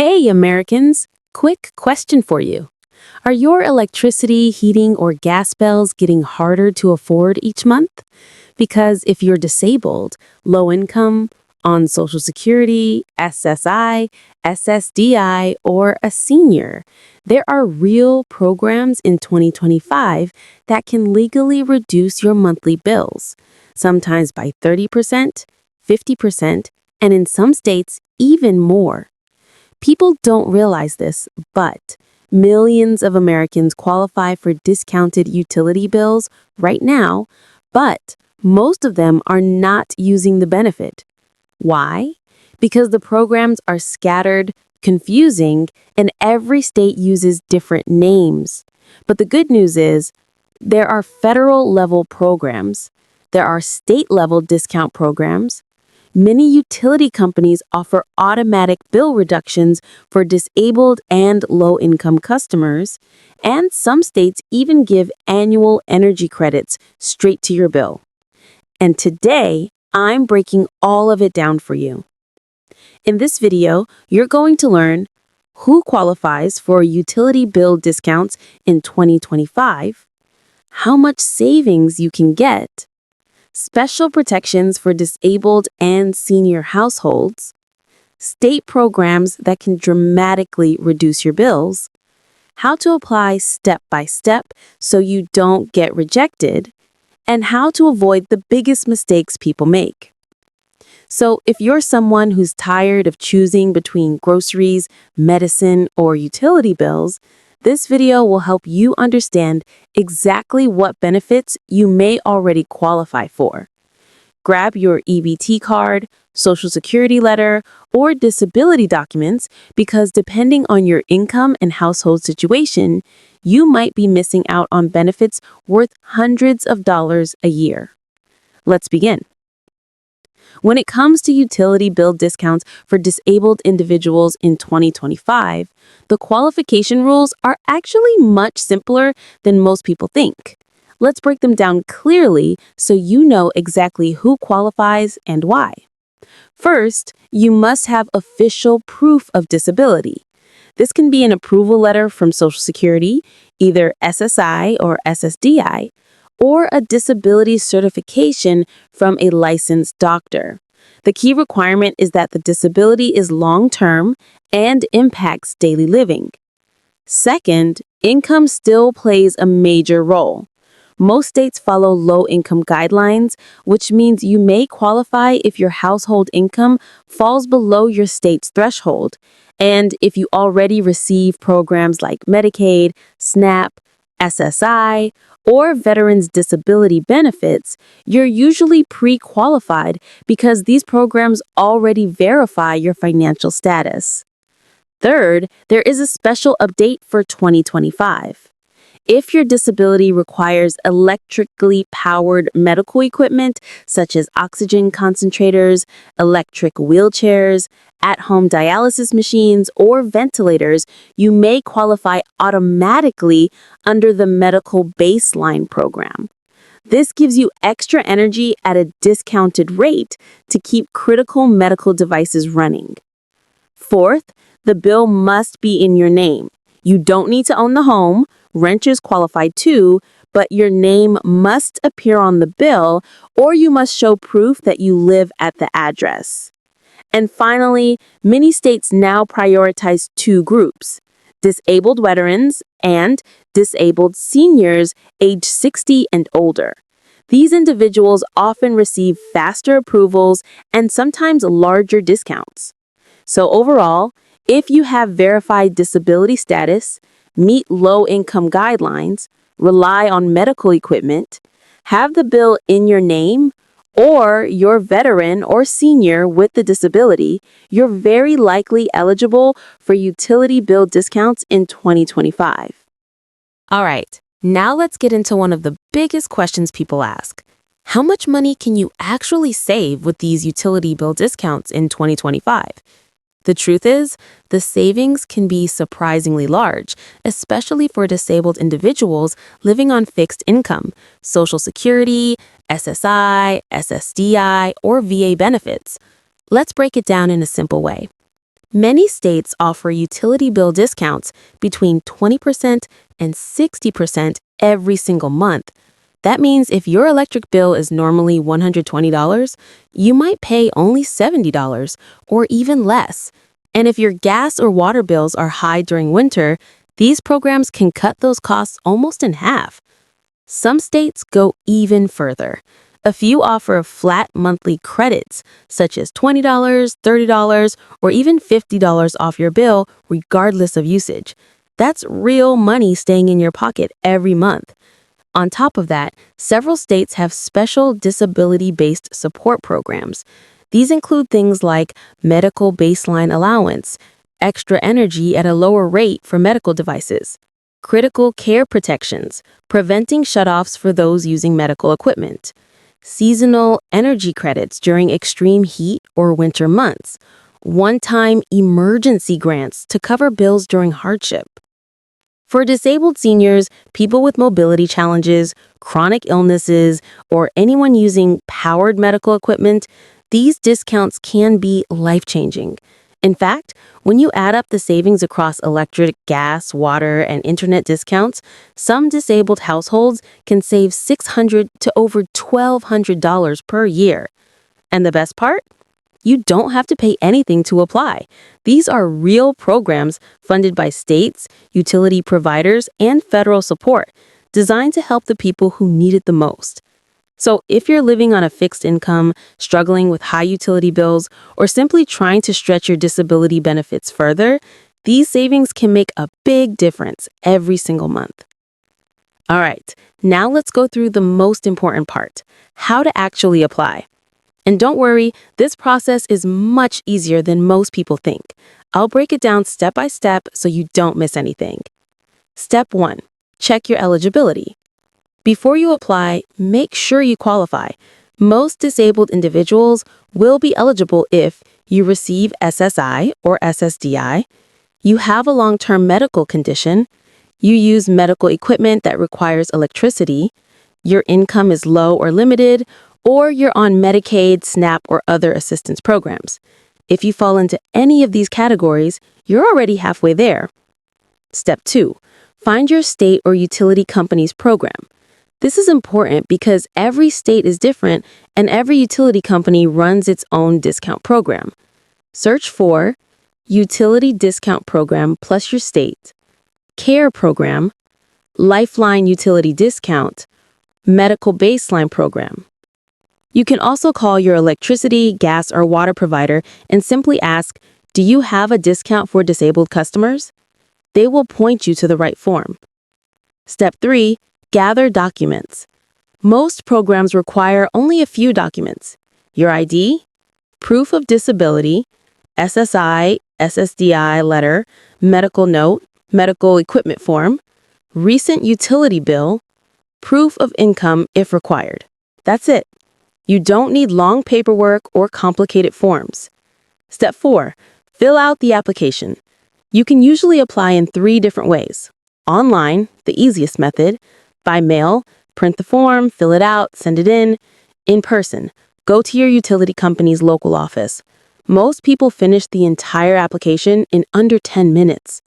Hey, Americans! Quick question for you. Are your electricity, heating, or gas bills getting harder to afford each month? Because if you're disabled, low income, on Social Security, SSI, SSDI, or a senior, there are real programs in 2025 that can legally reduce your monthly bills, sometimes by 30%, 50%, and in some states, even more. People don't realize this, but millions of Americans qualify for discounted utility bills right now, but most of them are not using the benefit. Why? Because the programs are scattered, confusing, and every state uses different names. But the good news is there are federal level programs, there are state level discount programs. Many utility companies offer automatic bill reductions for disabled and low income customers, and some states even give annual energy credits straight to your bill. And today, I'm breaking all of it down for you. In this video, you're going to learn who qualifies for utility bill discounts in 2025, how much savings you can get, special protections for disabled and senior households, state programs that can dramatically reduce your bills, how to apply step by step so you don't get rejected, and how to avoid the biggest mistakes people make. So, if you're someone who's tired of choosing between groceries, medicine, or utility bills, this video will help you understand exactly what benefits you may already qualify for. Grab your EBT card, Social Security letter, or disability documents because depending on your income and household situation, you might be missing out on benefits worth hundreds of dollars a year. Let's begin. When it comes to utility bill discounts for disabled individuals in 2025, the qualification rules are actually much simpler than most people think. Let's break them down clearly so you know exactly who qualifies and why. First, you must have official proof of disability. This can be an approval letter from Social Security, either SSI or SSDI, or a disability certification from a licensed doctor. The key requirement is that the disability is long-term and impacts daily living. Second, income still plays a major role. Most states follow low-income guidelines, which means you may qualify if your household income falls below your state's threshold, and if you already receive programs like Medicaid, SNAP, SSI, or Veterans Disability Benefits, you're usually pre-qualified because these programs already verify your financial status. Third, there is a special update for 2025. If your disability requires electrically powered medical equipment, such as oxygen concentrators, electric wheelchairs, at-home dialysis machines, or ventilators, you may qualify automatically under the Medical Baseline Program. This gives you extra energy at a discounted rate to keep critical medical devices running. Fourth, the bill must be in your name. You don't need to own the home. Renters qualify too, but your name must appear on the bill or you must show proof that you live at the address. And finally, many states now prioritize two groups: disabled veterans and disabled seniors age 60 and older. These individuals often receive faster approvals and sometimes larger discounts. So overall, if you have verified disability status, meet low-income guidelines, rely on medical equipment, have the bill in your name, or you're veteran or senior with the disability, you're very likely eligible for utility bill discounts in 2025. All right, now let's get into one of the biggest questions people ask. How much money can you actually save with these utility bill discounts in 2025? The truth is, the savings can be surprisingly large, especially for disabled individuals living on fixed income, Social Security, SSI, SSDI, or VA benefits. Let's break it down in a simple way. Many states offer utility bill discounts between 20% and 60% every single month. That means if your electric bill is normally $120, you might pay only $70 or even less. And if your gas or water bills are high during winter, these programs can cut those costs almost in half. Some states go even further. A few offer flat monthly credits, such as $20, $30, or even $50 off your bill, regardless of usage. That's real money staying in your pocket every month. On top of that, several states have special disability-based support programs. These include things like medical baseline allowance, extra energy at a lower rate for medical devices, critical care protections, preventing shutoffs for those using medical equipment, seasonal energy credits during extreme heat or winter months, one-time emergency grants to cover bills during hardship. For disabled seniors, people with mobility challenges, chronic illnesses, or anyone using powered medical equipment, these discounts can be life-changing. In fact, when you add up the savings across electric, gas, water, and internet discounts, some disabled households can save $600 to over $1,200 per year. And the best part? You don't have to pay anything to apply. These are real programs funded by states, utility providers, and federal support, designed to help the people who need it the most. So if you're living on a fixed income, struggling with high utility bills, or simply trying to stretch your disability benefits further, these savings can make a big difference every single month. All right, now let's go through the most important part, how to actually apply. And don't worry, this process is much easier than most people think. I'll break it down step by step so you don't miss anything. Step 1. Check your eligibility. Before you apply, make sure you qualify. Most disabled individuals will be eligible if you receive SSI or SSDI, you have a long-term medical condition, you use medical equipment that requires electricity, your income is low or limited, or you're on Medicaid, SNAP, or other assistance programs. If you fall into any of these categories, you're already halfway there. Step 2. Find your state or utility company's program. This is important because every state is different and every utility company runs its own discount program. Search for Utility Discount Program plus your state, CARE Program, Lifeline Utility Discount, Medical Baseline Program. You can also call your electricity, gas, or water provider and simply ask, "Do you have a discount for disabled customers?" They will point you to the right form. Step 3. Gather documents. Most programs require only a few documents: your ID, proof of disability, SSI, SSDI letter, medical note, medical equipment form, recent utility bill, proof of income if required. That's it. You don't need long paperwork or complicated forms. Step 4. Fill out the application. You can usually apply in 3 different ways. Online, the easiest method. By mail, print the form, fill it out, send it in. In person, go to your utility company's local office. Most people finish the entire application in under 10 minutes.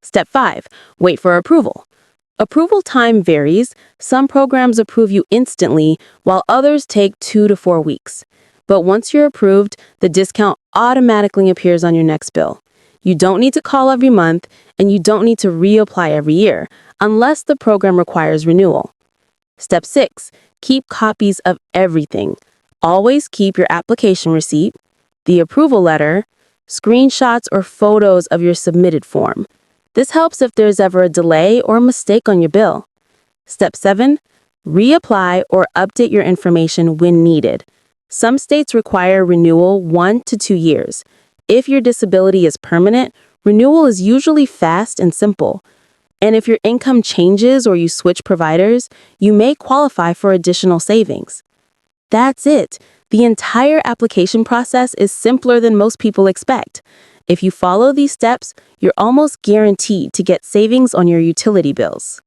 Step 5. Wait for approval. Approval time varies. Some programs approve you instantly, while others take 2 to 4 weeks. But once you're approved, the discount automatically appears on your next bill. You don't need to call every month, and you don't need to reapply every year, unless the program requires renewal. Step 6. Keep copies of everything. Always keep your application receipt, the approval letter, screenshots or photos of your submitted form. This helps if there's ever a delay or a mistake on your bill. Step 7. Reapply or update your information when needed. Some states require renewal 1 to 2 years. If your disability is permanent, renewal is usually fast and simple. And if your income changes or you switch providers, you may qualify for additional savings. That's it. The entire application process is simpler than most people expect. If you follow these steps, you're almost guaranteed to get savings on your utility bills.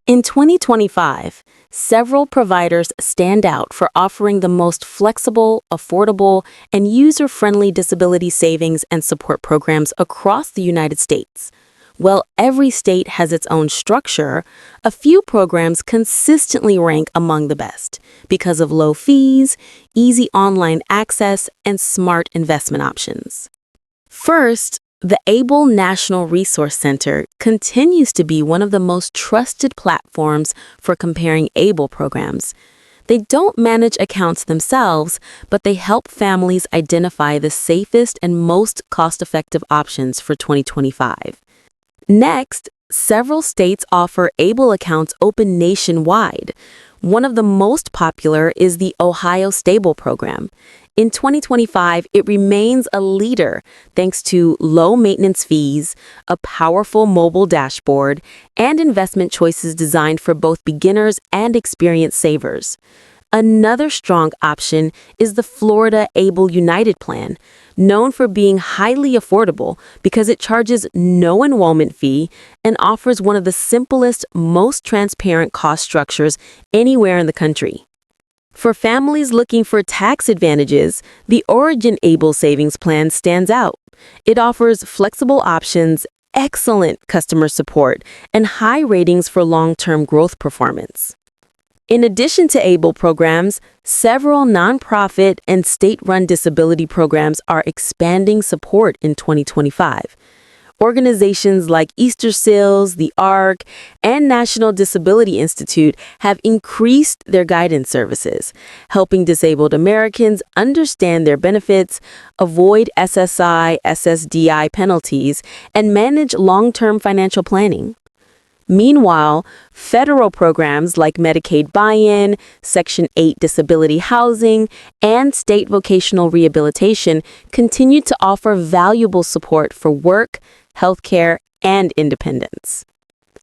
In 2025, Several providers stand out for offering the most flexible, affordable, and user-friendly disability savings and support programs across the United States. While every state has its own structure, a few programs consistently rank among the best because of low fees, easy online access, and smart investment options. First, the ABLE National Resource Center continues to be one of the most trusted platforms for comparing ABLE programs. They don't manage accounts themselves, but they help families identify the safest and most cost-effective options for 2025. Next, several states offer ABLE accounts open nationwide. One of the most popular is the Ohio Stable program. In 2025, it remains a leader thanks to low maintenance fees, a powerful mobile dashboard, and investment choices designed for both beginners and experienced savers. Another strong option is the Florida ABLE United plan, known for being highly affordable because it charges no enrollment fee and offers one of the simplest, most transparent cost structures anywhere in the country. For families looking for tax advantages, the Origin ABLE Savings Plan stands out. It offers flexible options, excellent customer support, and high ratings for long-term growth performance. In addition to ABLE programs, several nonprofit and state-run disability programs are expanding support in 2025. Organizations like Easter Seals, the ARC, and National Disability Institute have increased their guidance services, helping disabled Americans understand their benefits, avoid SSI, SSDI penalties, and manage long-term financial planning. Meanwhile, federal programs like Medicaid buy-in, Section 8 disability housing, and state vocational rehabilitation continue to offer valuable support for work, healthcare, and independence.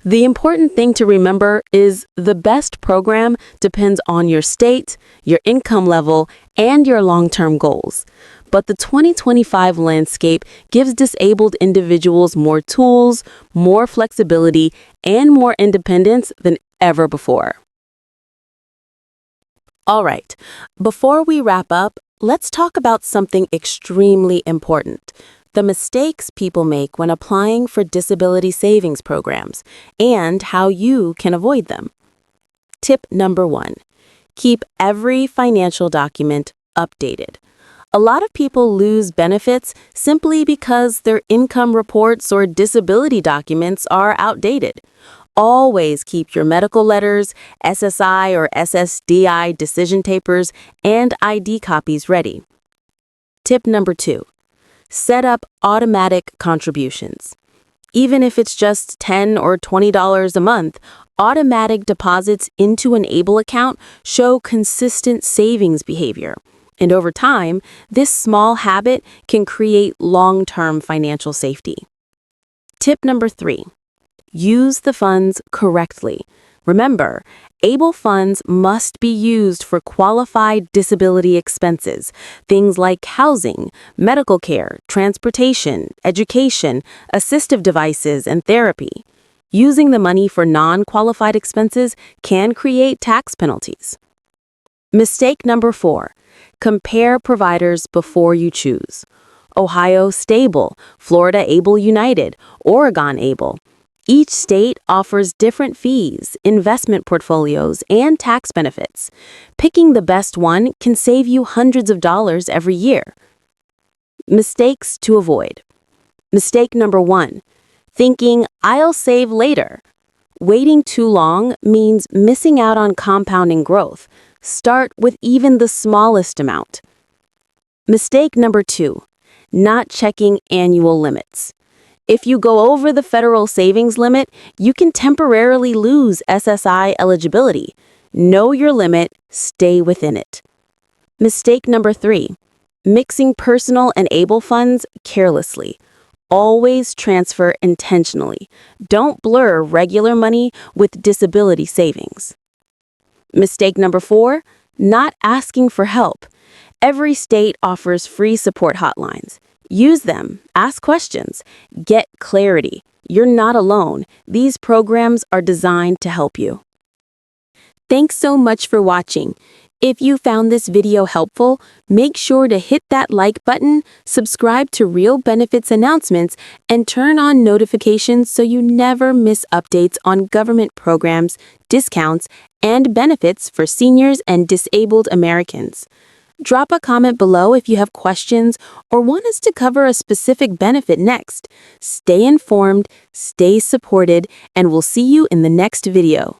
The important thing to remember is the best program depends on your state, your income level, and your long-term goals. But the 2025 landscape gives disabled individuals more tools, more flexibility, and more independence than ever before. All right, before we wrap up, let's talk about something extremely important: the mistakes people make when applying for disability savings programs and how you can avoid them. Tip number 1: keep every financial document updated. A lot of people lose benefits simply because their income reports or disability documents are outdated. Always keep your medical letters, SSI or SSDI decision papers, and ID copies ready. Tip number 2: set up automatic contributions. Even if it's just $10 or $20 a month, automatic deposits into an ABLE account show consistent savings behavior. And over time, this small habit can create long-term financial safety. Tip number 3: use the funds correctly. Remember, ABLE funds must be used for qualified disability expenses, things like housing, medical care, transportation, education, assistive devices, and therapy. Using the money for non-qualified expenses can create tax penalties. Mistake number 4: compare providers before you choose. Ohio Stable, Florida ABLE United, Oregon ABLE. Each state offers different fees, investment portfolios, and tax benefits. Picking the best one can save you hundreds of dollars every year. Mistakes to avoid. Mistake number 1: thinking, "I'll save later." Waiting too long means missing out on compounding growth. Start with even the smallest amount. Mistake number 2: not checking annual limits. If you go over the federal savings limit, you can temporarily lose SSI eligibility. Know your limit, stay within it. Mistake number 3: mixing personal and ABLE funds carelessly. Always transfer intentionally. Don't blur regular money with disability savings. Mistake number 4: not asking for help. Every state offers free support hotlines. Use them, ask questions, get clarity. You're not alone. These programs are designed to help you. Thanks so much for watching. If you found this video helpful, make sure to hit that like button, subscribe to Real Benefits announcements, and turn on notifications so you never miss updates on government programs, discounts, and benefits for seniors and disabled Americans. Drop a comment below if you have questions or want us to cover a specific benefit next. Stay informed, stay supported, and we'll see you in the next video.